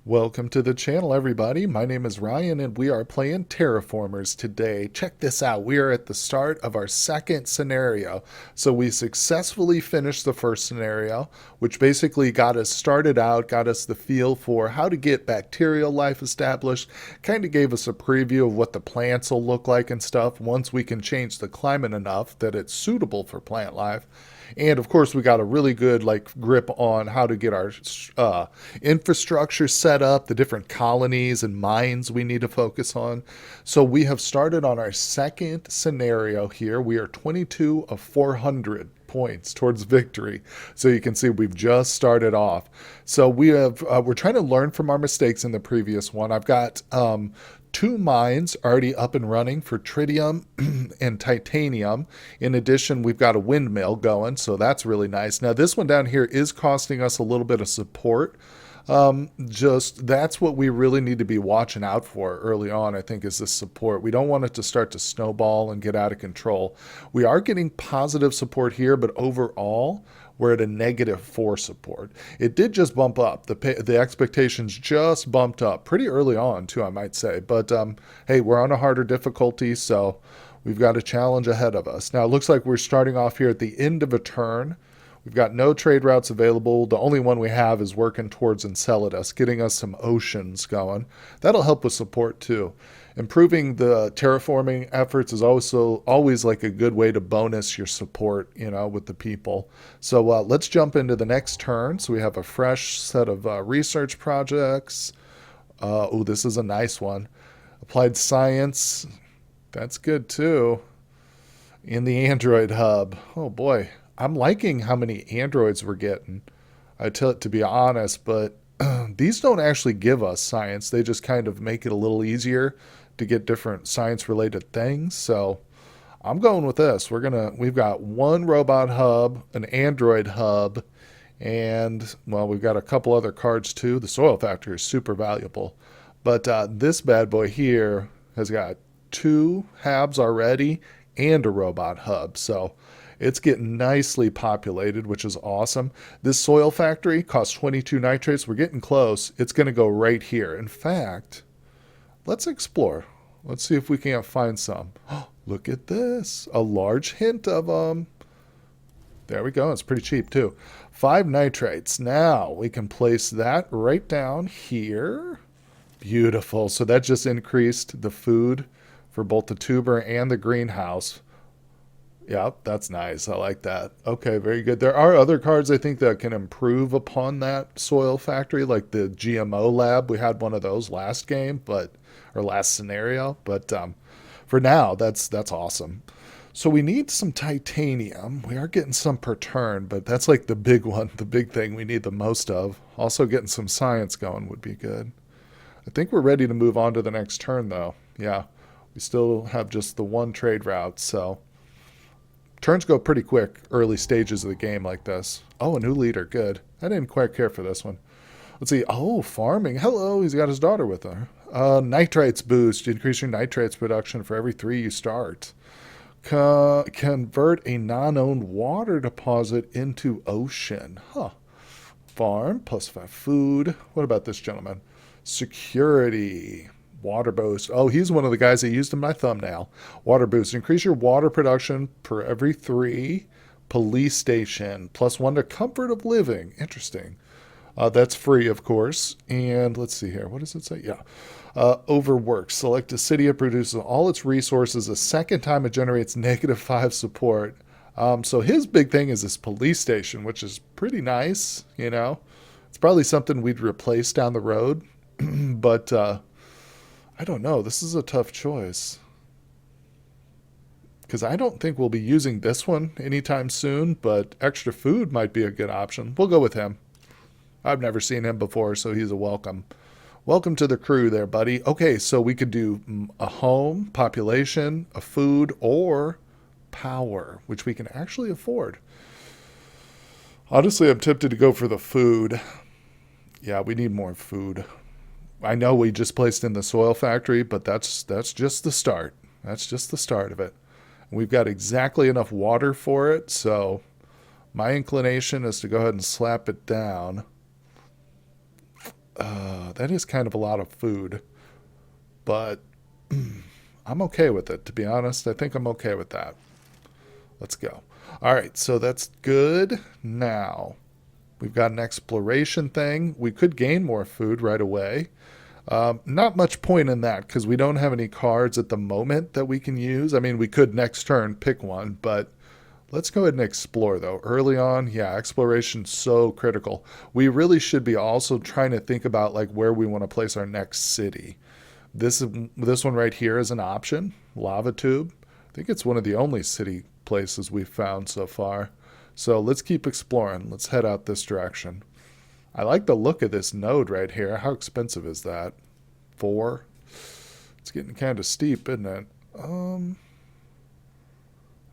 Welcome to the channel, everybody. My name is Ryan, and we are playing Terraformers today. Check this out. We are at the start of our second scenario. So we successfully finished the first scenario, which basically got us started out, got us the feel for how to get bacterial life established, kind of gave us a preview of what the plants will look like and stuff once we can change the climate enough that it's suitable for plant life. And of course, we got a really good grip on how to get our infrastructure set up, the different colonies and mines we need to focus on. So we have started on our second scenario here. We are 22 of 400 points towards victory. So you can see we've just started off. So we're trying to learn from our mistakes in the previous one. I've got two mines already up and running for tritium and titanium. In addition, we've got a windmill going, so that's really nice. Now, this one down here is costing us a little bit of support. Just that's what we really need to be watching out for early on, I think, is this support. We don't want it to start to snowball and get out of control. We are getting positive support here, but overall, we're at a -4 support. It did just bump up. The expectations just bumped up pretty early on, too, I might say. But hey, we're on a harder difficulty, so we've got a challenge ahead of us. Now, it looks like we're starting off here at the end of a turn. We've got no trade routes available. The only one we have is working towards Enceladus, getting us some oceans going. That'll help with support too. Improving the terraforming efforts is also always like a good way to bonus your support, with the people. So let's jump into the next turn. So we have a fresh set of research projects. Oh, this is a nice one. Applied science. That's good too. In the Android hub. Oh boy. I'm liking how many androids we're getting. I tell it to be honest, but these don't actually give us science. They just kind of make it a little easier to get different science-related things. So I'm going with this. We've got one robot hub, an android hub, and well, we've got a couple other cards too. The soil factory is super valuable, but this bad boy here has got two habs already and a robot hub. So it's getting nicely populated, which is awesome. This soil factory costs 22 nitrates. We're getting close. It's going to go right here. In fact, let's explore. Let's see if we can't find some. Oh, look at this. A large hint of them. There we go. It's pretty cheap, too. 5 nitrates. Now we can place that right down here. Beautiful. So that just increased the food for both the tuber and the greenhouse. Yeah, that's nice. I like that. Okay, very good. There are other cards I think that can improve upon that soil factory, like the GMO lab. We had one of those last game, or last scenario. But for now, that's awesome. So we need some titanium. We are getting some per turn, but that's like the big one, the big thing we need the most of. Also, getting some science going would be good. I think we're ready to move on to the next turn, though. Yeah, we still have just the one trade route, so turns go pretty quick early stages of the game like this. Oh, a new leader. Good. I didn't quite care for this one. Let's see. Oh, farming. Hello. He's got his daughter with her. Nitrates boost. You increase your nitrates production for every 3 you start. Convert a non-owned water deposit into ocean. Huh. Farm. +5 food. What about this gentleman? Security. Water boost. Oh, he's one of the guys that used in my thumbnail. Water boost. Increase your water production per every 3. Police station. +1 to comfort of living. Interesting. That's free, of course. And let's see here. What does it say? Yeah. Overwork. Select a city that produces all its resources. A second time it generates -5 support. So his big thing is this police station, which is pretty nice. It's probably something we'd replace down the road. But I don't know. This is a tough choice. Because I don't think we'll be using this one anytime soon, but extra food might be a good option. We'll go with him. I've never seen him before, so he's a welcome. Welcome to the crew there, buddy. Okay, so we could do a home, population, a food, or power, which we can actually afford. Honestly, I'm tempted to go for the food. Yeah, we need more food. I know we just placed in the soil factory, but that's just the start. That's just the start of it. We've got exactly enough water for it, so my inclination is to go ahead and slap it down. That is kind of a lot of food, but I'm okay with it, to be honest. I think I'm okay with that. Let's go. All right, so that's good. Now, we've got an exploration thing. We could gain more food right away. Not much point in that because we don't have any cards at the moment that we can use. I mean, we could next turn pick one, but let's go ahead and explore though. Early on, yeah, exploration's so critical. We really should be also trying to think about like where we want to place our next city. This one right here is an option. Lava tube. I think it's one of the only city places we've found so far. So let's keep exploring. Let's head out this direction. I like the look of this node right here. How expensive is that? 4? It's getting kind of steep, isn't it?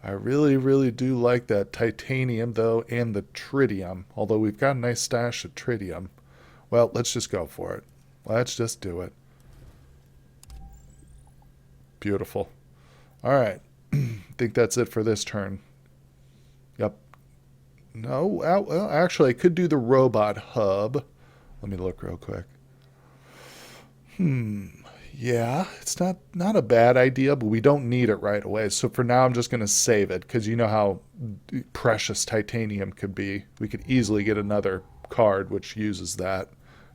I really, really do like that titanium, though, and the tritium. Although we've got a nice stash of tritium. Well, let's just go for it. Let's just do it. Beautiful. All right. I think that's it for this turn. Yep. No, well, actually, I could do the robot hub. Let me look real quick. Yeah, it's not a bad idea, but we don't need it right away. So for now, I'm just going to save it because you know how precious titanium could be. We could easily get another card which uses that,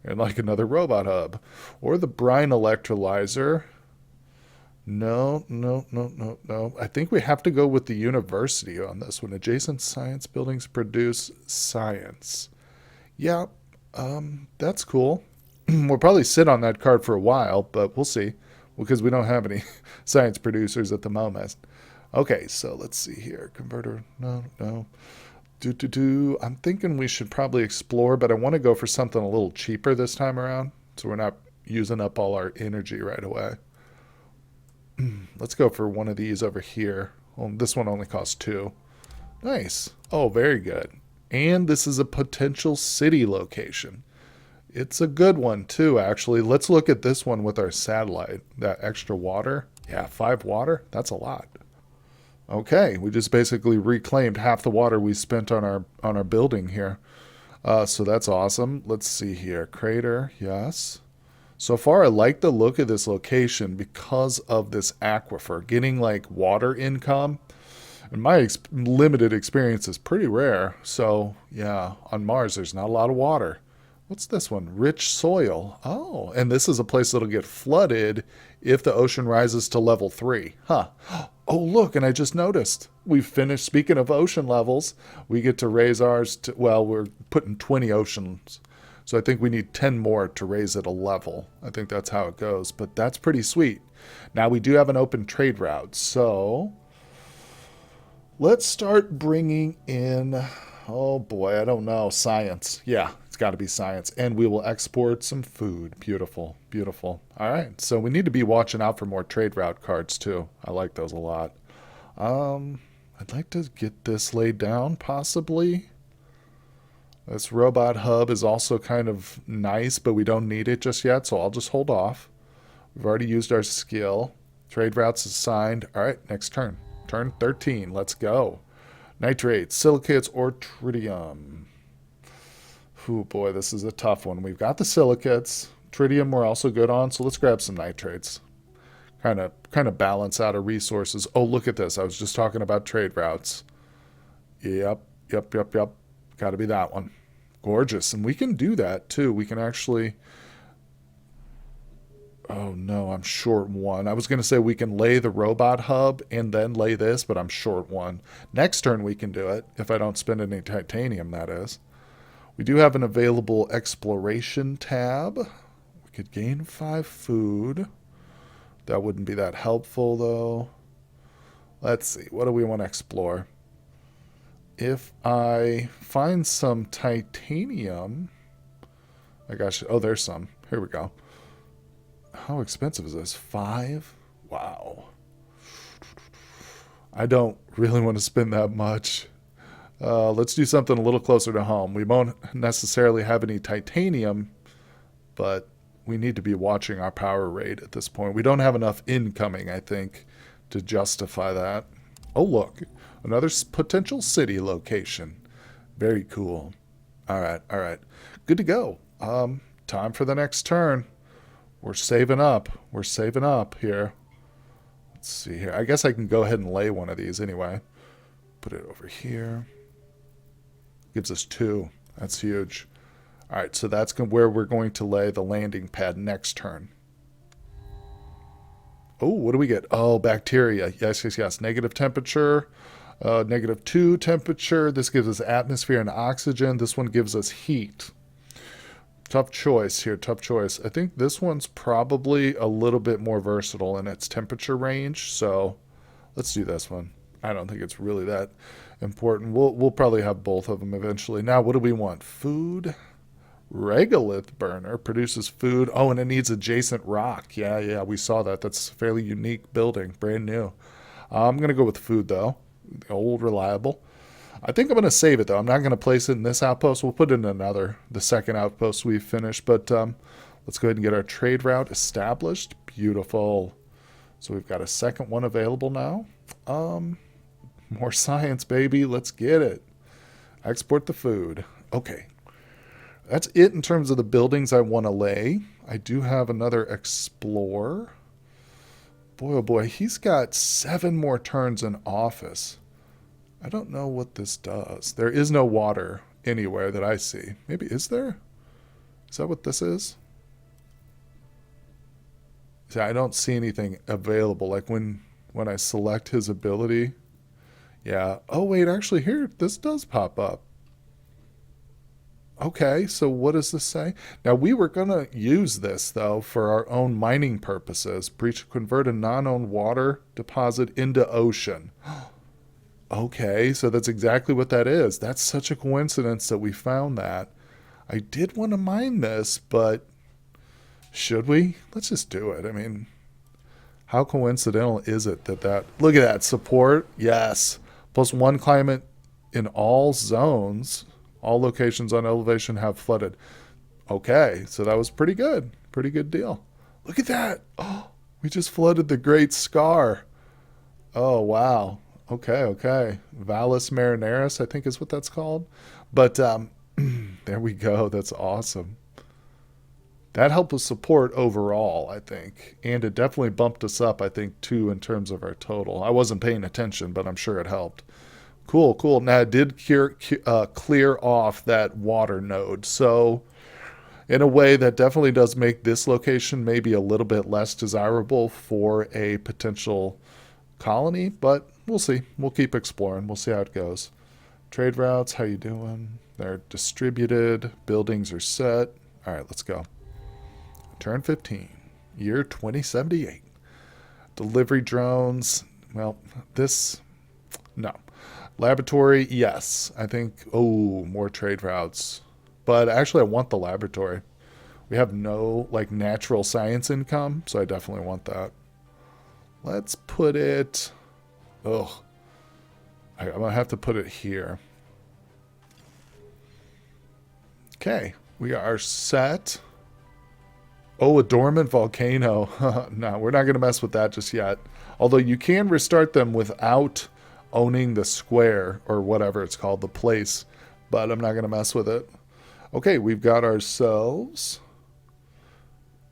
and like another robot hub, or the brine electrolyzer. No, no, no, no, no. I think we have to go with the university on this one. Adjacent science buildings produce science. Yeah, that's cool. We'll probably sit on that card for a while, but we'll see because we don't have any science producers at the moment. Okay, so let's see here. Converter, no, no. I'm thinking we should probably explore, but I want to go for something a little cheaper this time around so we're not using up all our energy right away. Let's go for one of these over here. Well, this one only costs 2. Nice. Oh, very good. And this is a potential city location. It's a good one, too, actually. Let's look at this one with our satellite. That extra water. Yeah, 5 water. That's a lot. Okay, we just basically reclaimed half the water we spent on our building here. So that's awesome. Let's see here. Crater, yes. So far, I like the look of this location because of this aquifer. Getting like water income, in my limited experience, is pretty rare. So yeah, on Mars, there's not a lot of water. What's this one? Rich soil. Oh, and this is a place that'll get flooded if the ocean rises to level 3. Huh. Oh, look, and I just noticed. We've finished, speaking of ocean levels, we get to raise ours to, well, we're putting 20 oceans. So I think we need 10 more to raise it a level. I think that's how it goes, but that's pretty sweet. Now we do have an open trade route, so let's start bringing in, oh boy, I don't know, science. Yeah, it's got to be science. And we will export some food. Beautiful, beautiful. All right, so we need to be watching out for more trade route cards too. I like those a lot. I'd like to get this laid down, possibly. This robot hub is also kind of nice, but we don't need it just yet, so I'll just hold off. We've already used our skill. Trade routes assigned. All right, next turn. Turn 13. Let's go. Nitrates, silicates, or tritium. Oh boy, this is a tough one. We've got the silicates. Tritium we're also good on, so let's grab some nitrates. Kind of balance out our resources. Oh, look at this. I was just talking about trade routes. Yep. Got to be that one. Gorgeous. And we can do that too. We can actually... Oh no, I'm short 1. I was going to say we can lay the robot hub and then lay this, but I'm short 1. Next turn we can do it, if I don't spend any titanium, that is. We do have an available exploration tab. We could gain 5 food. That wouldn't be that helpful though. Let's see, what do we want to explore? If I find some titanium, I gosh, oh, there's some. Here we go. How expensive is this? 5? Wow. I don't really want to spend that much. Let's do something a little closer to home. We won't necessarily have any titanium, but we need to be watching our power rate at this point. We don't have enough incoming, I think, to justify that. Oh, look. Another potential city location. Very cool. All right. Good to go. time for the next turn. We're saving up. We're saving up here. Let's see here. I guess I can go ahead and lay one of these anyway. Put it over here. Gives us 2. That's huge. All right, so that's where we're going to lay the landing pad next turn. Oh, what do we get? Oh, bacteria. Yes, yes, yes. Negative temperature. -2 temperature. This gives us atmosphere and oxygen. This one gives us heat. Tough choice here, tough choice. I think this one's probably a little bit more versatile in its temperature range, so let's do this one. I don't think it's really that important. We'll probably have both of them eventually. Now, what do we want? Food. Regolith burner produces food. Oh, and it needs adjacent rock. Yeah, we saw that. That's a fairly unique building, brand new. I'm going to go with food, though. The old reliable. I think I'm going to save it, though. I'm not going to place it in this outpost. We'll put it in the second outpost we've finished. But let's go ahead and get our trade route established. Beautiful. So we've got a second one available now. More science, baby. Let's get it. Export the food. Okay. That's it in terms of the buildings I want to lay. I do have another explorer. Boy, oh boy, he's got 7 more turns in office. I don't know what this does. There is no water anywhere that I see. Maybe is there? Is that what this is? See, I don't see anything available. Like when I select his ability. Yeah. Oh, wait, actually here, this does pop up. Okay, so what does this say? Now, we were going to use this, though, for our own mining purposes. Convert a non-owned water deposit into ocean. Okay, so that's exactly what that is. That's such a coincidence that we found that. I did want to mine this, but should we? Let's just do it. I mean, how coincidental is it that... Look at that. Support? Yes. +1 climate in all zones. All locations on elevation have flooded. Okay, so that was pretty good. Pretty good deal. Look at that. Oh, we just flooded the Great Scar. Oh, wow. Okay. Vallis Marinaris, I think is what that's called. But there we go. That's awesome. That helped us support overall, I think. And it definitely bumped us up, I think, too, in terms of our total. I wasn't paying attention, but I'm sure it helped. Cool. Now, it did clear off that water node. So, in a way, that definitely does make this location maybe a little bit less desirable for a potential colony. But we'll see. We'll keep exploring. We'll see how it goes. Trade routes, how you doing? They're distributed. Buildings are set. All right, let's go. Turn 15. Year 2078. Delivery drones. Well, this... No. Laboratory, yes. I think, more trade routes. But actually, I want the laboratory. We have no, natural science income, so I definitely want that. Let's put it... I'm going to have to put it here. Okay, we are set. Oh, a dormant volcano. No, we're not going to mess with that just yet. Although you can restart them without owning the square or whatever it's called, the place. But I'm not going to mess with it. Okay, we've got ourselves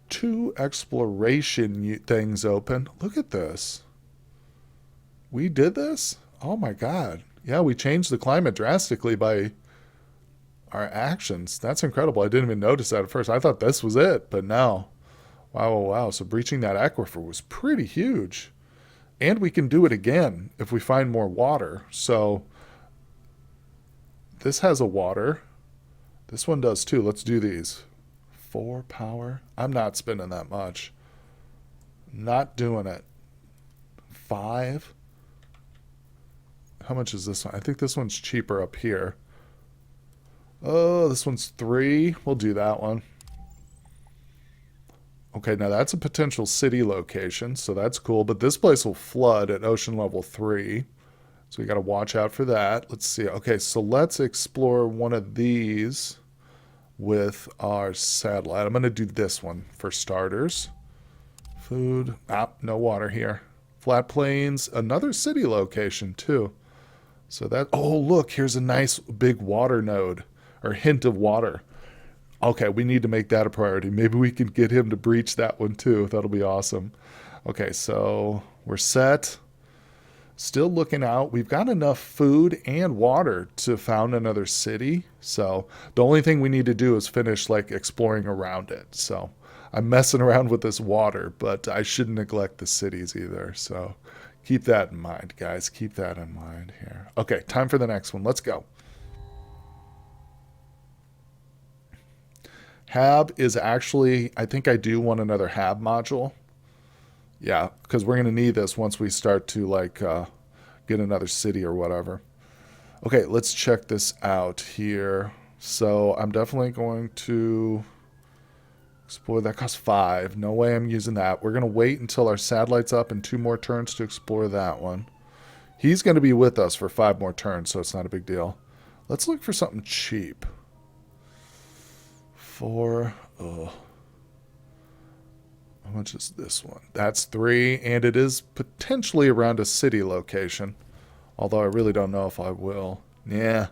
2 exploration things open. Look at this. We did this? Oh my god. Yeah, we changed the climate drastically by our actions. That's incredible. I didn't even notice that at first. I thought this was it, but no. Wow. So breaching that aquifer was pretty huge. And we can do it again if we find more water. So this has a water. This one does too. Let's do these. 4 power. I'm not spending that much. Not doing it. 5. How much is this one? I think this one's cheaper up here. Oh, this one's 3. We'll do that one. Okay, now that's a potential city location, so that's cool. But this place will flood at ocean level 3. So we got to watch out for that. Let's see. Okay, so let's explore one of these with our satellite. I'm going to do this one for starters. Food. No water here. Flat plains. Another city location, too. So that... Oh, look, here's a nice big water node. Or hint of water. Okay, we need to make that a priority. Maybe we can get him to breach that one too. That'll be awesome. Okay, so we're set. Still looking out. We've got enough food and water to found another city. So the only thing we need to do is finish like exploring around it. So I'm messing around with this water, but I shouldn't neglect the cities either. So keep that in mind, guys. Keep that in mind here. Okay, time for the next one. Let's go. Hab is actually, I think I do want another Hab module. Yeah, because we're going to need this once we start to like get another city or whatever. Okay, let's check this out here. So I'm definitely going to explore. That costs 5. No way I'm using that. We're going to wait until our satellite's up and 2 more turns to explore that one. He's going to be with us for 5 more turns, so it's not a big deal. Let's look for something cheap. 4. Oh. How much is this one? That's 3, and it is potentially around a city location. Although I really don't know if I will. Yeah,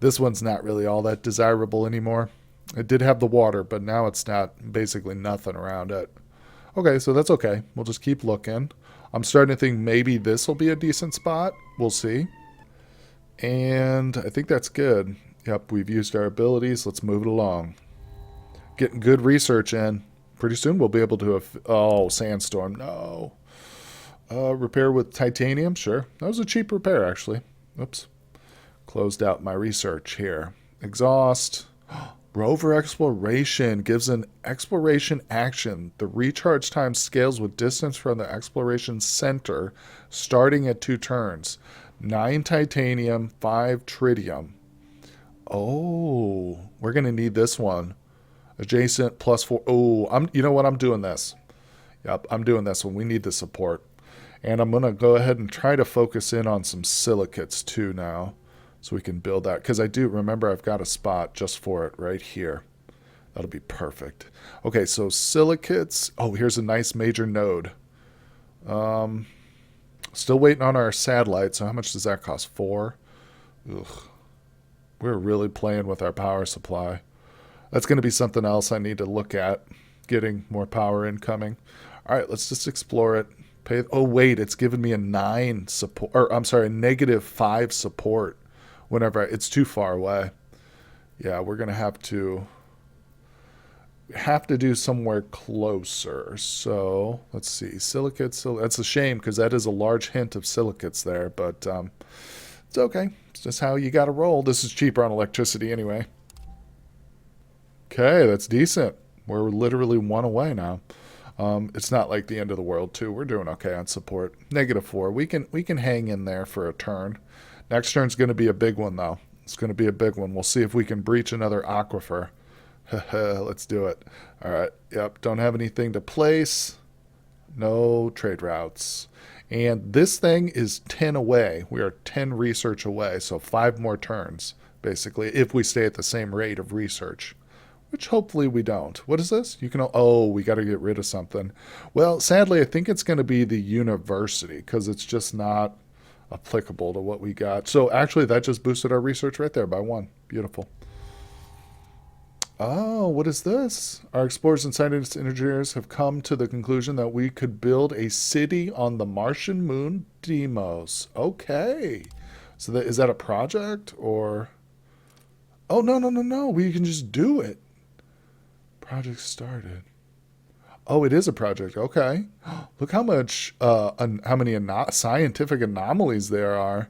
this one's not really all that desirable anymore. It did have the water, but now it's not, basically nothing around it. Okay, so that's okay. We'll just keep looking. I'm starting to think maybe this will be a decent spot. We'll see. And I think that's good. Yep, we've used our abilities. Let's move it along. Getting good research in. Pretty soon we'll be able to... Oh, sandstorm. No. Repair with titanium. Sure. That was a cheap repair, actually. Oops. Closed out my research here. Exhaust. Rover exploration gives an exploration action. The recharge time scales with distance from the exploration center, starting at 2 turns. 9 titanium, 5 tritium. Oh, we're going to need this one. Adjacent +4. Oh, you know what? I'm doing this. Yep, I'm doing this one. We need the support. And I'm going to go ahead and try to focus in on some silicates too now. So we can build that. Because I do remember I've got a spot just for it right here. That'll be perfect. Okay, so silicates. Oh, here's a nice major node. Still waiting on our satellite. So how much does that cost? 4? Ugh. We're really playing with our power supply. That's going to be something else I need to look at. Getting more power incoming. All right, let's just explore it. Oh, wait, it's giving me a 9 support. Or, I'm sorry, a -5 support whenever it's too far away. Yeah, we're going to have to do somewhere closer. So let's see. Silicates. That's a shame because that is a large hint of silicates there. But it's okay. It's just how you got to roll. This is cheaper on electricity anyway. Okay, that's decent. We're literally 1 away now. It's not like the end of the world too. We're doing okay on support. -4. We can hang in there for a turn. Next turn's going to be a big one though. It's going to be a big one. We'll see if we can breach another aquifer. Let's do it. All right. Yep. Don't have anything to place. No trade routes. And this thing is 10 away. We are 10 research away. So 5 more turns, basically, if we stay at the same rate of research. Which hopefully we don't. What is this? You can... Oh, we got to get rid of something. Well, sadly, I think it's going to be the university because it's just not applicable to what we got. So actually, that just boosted our research right there by 1. Beautiful. Oh, what is this? Our explorers and scientists engineers have come to the conclusion that we could build a city on the Martian moon Deimos. Okay. So is that a project or... Oh, no, no, no, no. We can just do it. Project started. Oh, it is a project. Okay. Look how much, how many scientific anomalies there are.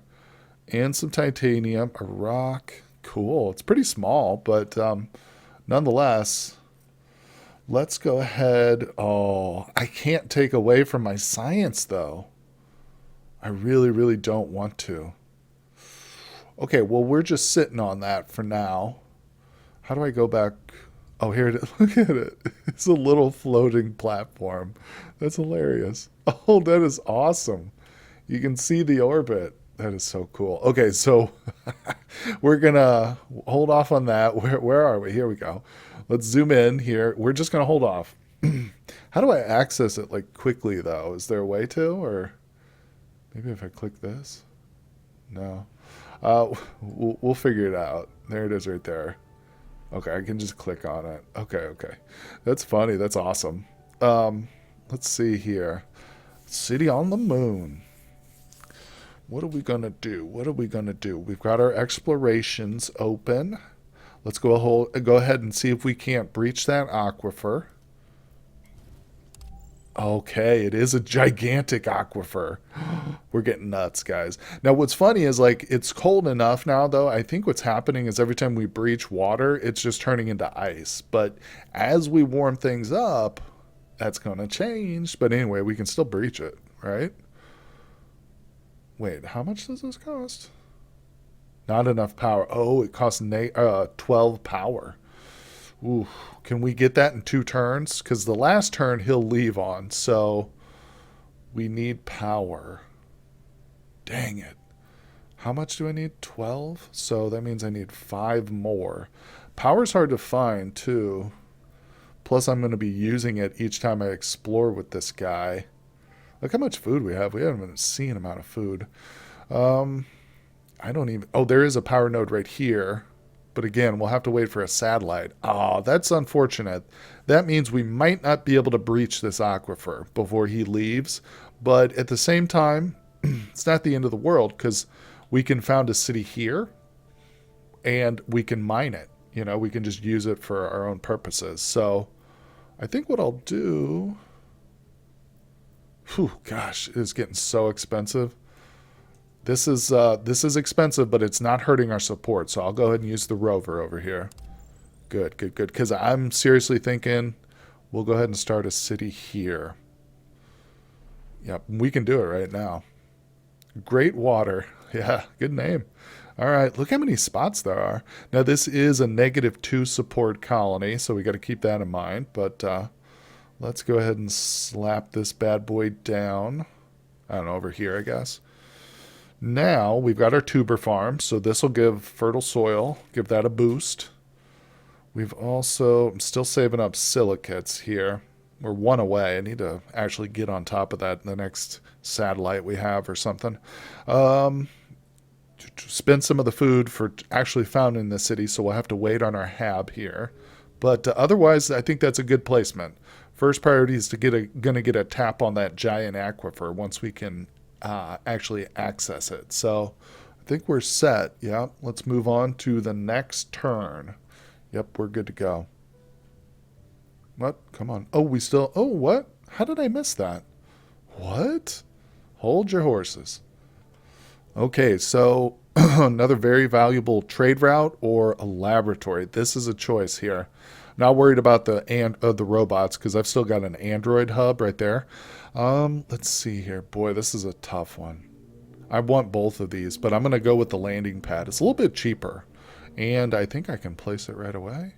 And some titanium, a rock. Cool. It's pretty small, but nonetheless, let's go ahead. Oh, I can't take away from my science, though. I really, really don't want to. Okay, well, we're just sitting on that for now. How do I go back? Oh, here it is. Look at it. It's a little floating platform. That's hilarious. Oh, that is awesome. You can see the orbit. That is so cool. Okay, so we're going to hold off on that. Where are we? Here we go. Let's zoom in here. We're just going to hold off. How do I access it like quickly, though? Is there a way to? Or maybe if I click this? No. We'll figure it out. There it is right there. Okay, I can just click on it. Okay, okay. That's funny. That's awesome. Um, let's see here. City on the moon. What are we gonna do? What are we gonna do? We've got our explorations open. Let's go ahead and see if we can't breach that aquifer. Okay, it is a gigantic aquifer. We're getting nuts, guys. Now, what's funny is like it's cold enough now, though. I think what's happening is every time we breach water, it's just turning into ice. But as we warm things up, that's going to change. But anyway, we can still breach it, right? Wait, how much does this cost? Not enough power. Oh, it costs 12 power. Ooh, can we get that in 2 turns? Because the last turn he'll leave on, so we need power. Dang it. How much do I need? 12? So that means I need 5 more. Power's hard to find, too. Plus, I'm going to be using it each time I explore with this guy. Look how much food we have. We haven't even seen amount of food. Um, I don't even... Oh, there is a power node right here. But again, we'll have to wait for a satellite. Oh, that's unfortunate. That means we might not be able to breach this aquifer before he leaves. But at the same time, it's not the end of the world because we can found a city here and we can mine it. You know, we can just use it for our own purposes. So I think what I'll do... Whew, gosh, it's getting so expensive. This is expensive, but it's not hurting our support. So I'll go ahead and use the rover over here. Good, good, good. Because I'm seriously thinking we'll go ahead and start a city here. Yep, we can do it right now. Great Water. Yeah, good name. All right, look how many spots there are. Now, this is a -2 support colony, so we got to keep that in mind. But let's go ahead and slap this bad boy down. I don't know, over here, I guess. Now we've got our tuber farm, so this will give fertile soil, give that a boost. We've also, I'm still saving up silicates here. We're 1 away. I need to actually get on top of that in the next satellite we have or something. Spend some of the food for actually found in the city, so we'll have to wait on our hab here. But otherwise, I think that's a good placement. First priority is to gonna get a tap on that giant aquifer once we can actually access it. So I think we're set. Yeah, let's move on to the next turn. Yep, we're good to go. What? Come on. Oh, we still... Oh, what? How did I miss that? What? Hold your horses. Okay, so another very valuable trade route or a laboratory. This is a choice here. Not worried about the robots because I've still got an Android hub right there. Let's see here. Boy, this is a tough one. I want both of these, but I'm going to go with the landing pad. It's a little bit cheaper, and I think I can place it right away.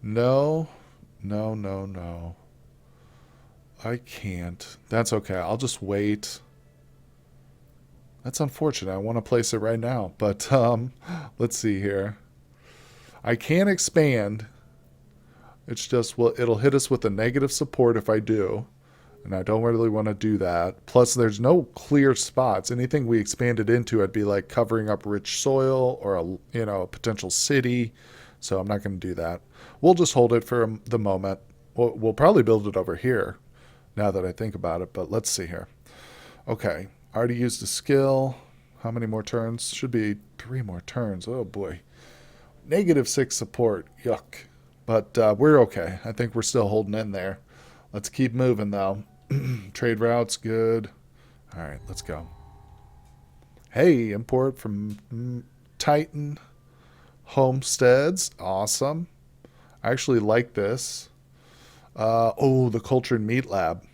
No, no, no, no. I can't. That's okay. I'll just wait. That's unfortunate. I want to place it right now, but let's see here. I can expand. It's just, well, it'll hit us with a negative support if I do. And I don't really want to do that. Plus, there's no clear spots. Anything we expanded into, I'd be like covering up rich soil or a potential city. So I'm not going to do that. We'll just hold it for the moment. We'll probably build it over here now that I think about it. But let's see here. Okay. I already used a skill. How many more turns? Should be 3 more turns. Oh, boy. -6 support. Yuck. But we're okay. I think we're still holding in there. Let's keep moving, though. Trade routes, good. All right, let's go. Hey, import from Titan Homesteads. Awesome. I actually like this. Oh, the Cultured Meat Lab.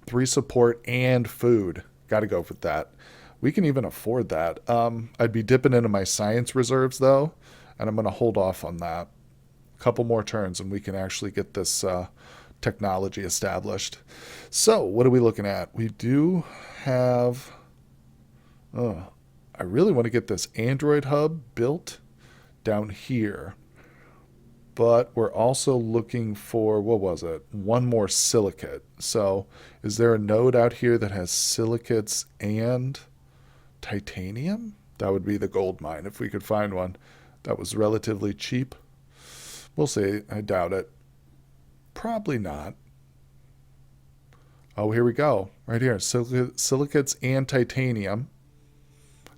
3 support and food. Got to go with that. We can even afford that. I'd be dipping into my science reserves, though, and I'm going to hold off on that. A couple more turns, and we can actually get this technology established. So, what are we looking at? We do have... Oh, I really want to get this Android hub built down here. But we're also looking for, what was it? 1 more silicate. So, is there a node out here that has silicates and titanium? That would be the gold mine if we could find one. That was relatively cheap. We'll see. I doubt it. Probably not. Oh, here we go. Right here. Silicates and titanium.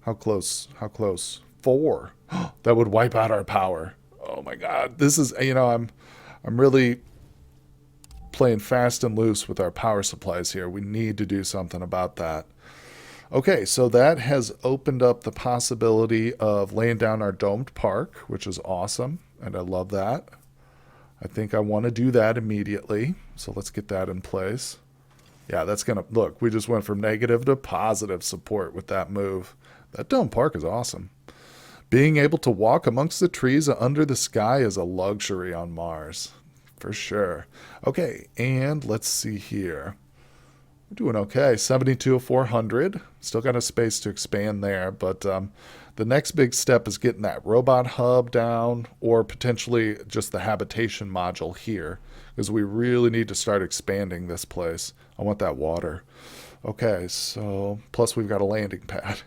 How close? How close? 4. That would wipe out our power. Oh my god. This is, I'm really playing fast and loose with our power supplies here. We need to do something about that. Okay, so that has opened up the possibility of laying down our domed park, which is awesome, and I love that. I think I want to do that immediately, so let's get that in place. Yeah, that's going to, look, we just went from negative to positive support with that move. That domed park is awesome. Being able to walk amongst the trees under the sky is a luxury on Mars, for sure. Okay, and let's see here. We're doing okay. 72 of 400. Still got a space to expand there, but the next big step is getting that robot hub down, or potentially just the habitation module here, because we really need to start expanding this place. I want that water. Okay, so plus we've got a landing pad.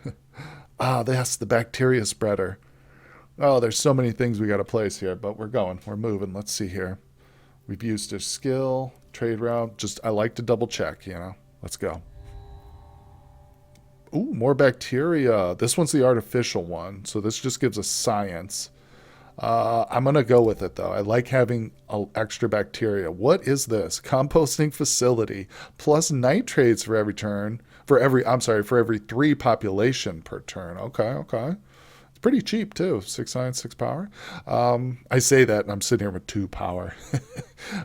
That's the bacteria spreader. Oh, there's so many things we got to place here, but we're going. We're moving. Let's see here. We've used a skill, trade route. Just, I like to double check, Let's go. Ooh, more bacteria. This one's the artificial one, so this just gives us science. I'm going to go with it, though. I like having extra bacteria. What is this? Composting facility plus nitrates for every turn. For every 3 population per turn. Okay. It's pretty cheap, too. 6 science, 6 power. I say that, and I'm sitting here with 2 power.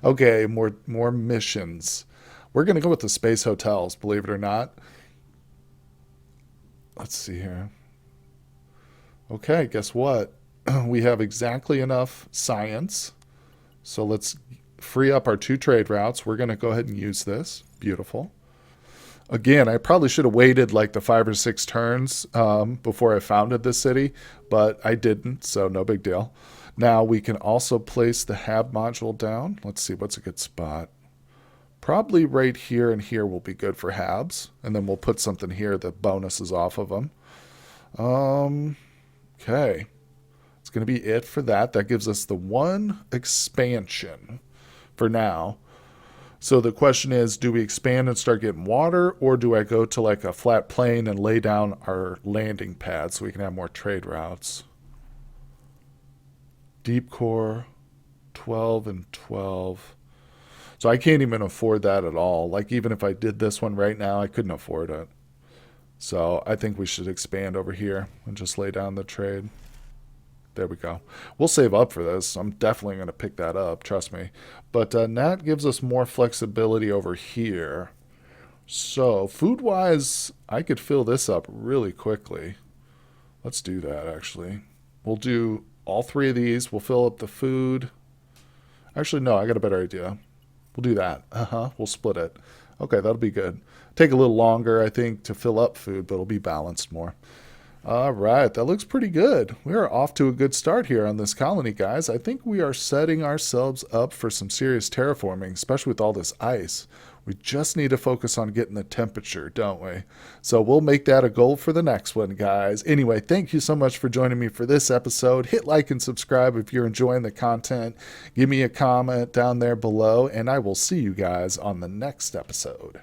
Okay, more missions. We're going to go with the space hotels, believe it or not. Let's see here. Okay, guess what? We have exactly enough science. So let's free up our 2 trade routes. We're going to go ahead and use this. Beautiful. Again, I probably should have waited like the 5 or 6 turns before I founded this city, but I didn't, so no big deal. Now we can also place the hab module down. Let's see, what's a good spot? Probably right here and here will be good for habs, and then we'll put something here that bonuses off of them. Okay. It's going to be it for that. That gives us the 1 expansion for now. So the question is, do we expand and start getting water, or do I go to like a flat plane and lay down our landing pad so we can have more trade routes? Deep core, 12 and 12. So I can't even afford that at all. Like, even if I did this one right now, I couldn't afford it. So I think we should expand over here and just lay down the trade. There we go. We'll save up for this. I'm definitely going to pick that up, trust me. But that gives us more flexibility over here. So food-wise, I could fill this up really quickly. Let's do that, actually. We'll do all 3 of these. We'll fill up the food. Actually, no, I got a better idea. We'll do that. We'll split it. Okay, that'll be good. Take a little longer, I think, to fill up food, but it'll be balanced more. All right, that looks pretty good. We are off to a good start here on this colony, guys. I think we are setting ourselves up for some serious terraforming, especially with all this ice. We just need to focus on getting the temperature, don't we? So we'll make that a goal for the next one, guys. Anyway, thank you so much for joining me for this episode. Hit like and subscribe if you're enjoying the content. Give me a comment down there below, and I will see you guys on the next episode.